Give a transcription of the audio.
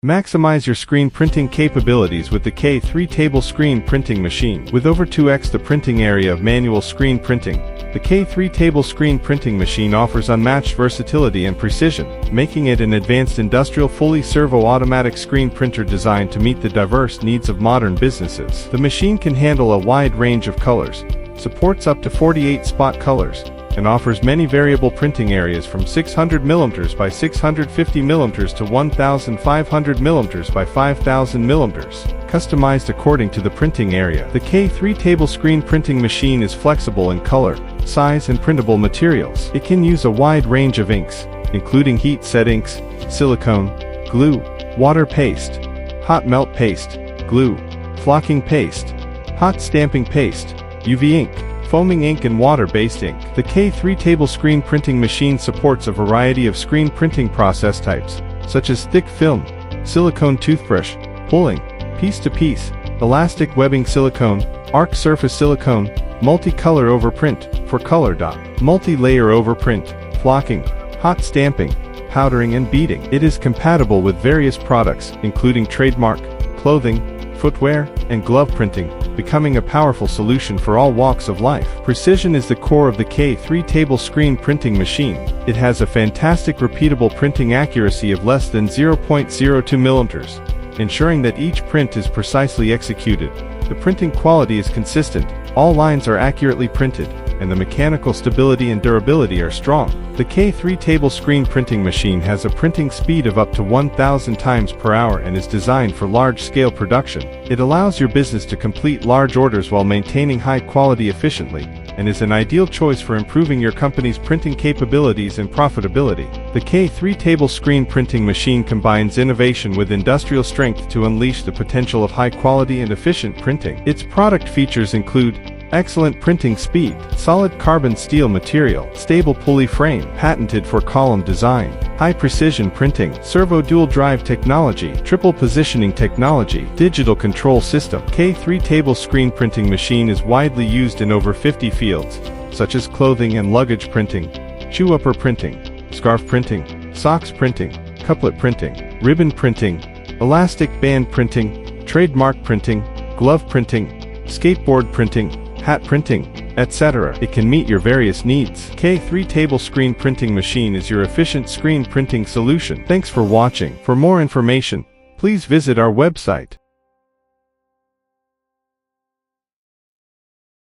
Maximize your screen printing capabilities with the K3 table screen printing machine. With over 2x the printing area of manual screen printing, the K3 table screen printing machine offers unmatched versatility and precision, making it an advanced industrial fully servo-automatic screen printer designed to meet the diverse needs of modern businesses. The machine can handle a wide range of colors, supports up to 48 spot colors, and offers many variable printing areas from 600mm by 650mm to 1500mm by 5000mm, customized according to the printing area. The K3 table screen printing machine is flexible in color, size and printable materials. It can use a wide range of inks, including heat-set inks, silicone, glue, water paste, hot melt paste, glue, flocking paste, hot stamping paste, UV ink, foaming ink and water-based ink. The K3 table screen printing machine supports a variety of screen printing process types, such as thick film, silicone toothbrush, pulling, piece-to-piece, elastic webbing silicone, arc surface silicone, multi-color overprint, for color dot, multi-layer overprint, flocking, hot stamping, powdering and beading. It is compatible with various products, including trademark, clothing, footwear, and glove printing, becoming a powerful solution for all walks of life. Precision is the core of the K3 table screen printing machine. It has a fantastic repeatable printing accuracy of less than 0.02 millimeters, ensuring that each print is precisely executed. The printing quality is consistent, all lines are accurately printed, and the mechanical stability and durability are strong. The K3 table screen printing machine has a printing speed of up to 1000 times per hour and is designed for large-scale production. It allows your business to complete large orders while maintaining high quality efficiently, and is an ideal choice for improving your company's printing capabilities and profitability. The K3 table screen printing machine combines innovation with industrial strength to unleash the potential of high-quality and efficient printing. Its product features include excellent printing speed, solid carbon steel material, stable pulley frame, patented for column design, high precision printing, servo dual drive technology, triple positioning technology, digital control system. K3 table screen printing machine is widely used in over 50 fields, such as clothing and luggage printing, shoe upper printing, scarf printing, socks printing, couplet printing, ribbon printing, elastic band printing, trademark printing, glove printing, skateboard printing, hat printing, etc. It can meet your various needs. K3 table screen printing machine is your efficient screen printing solution. Thanks for watching. For more information, please visit our website.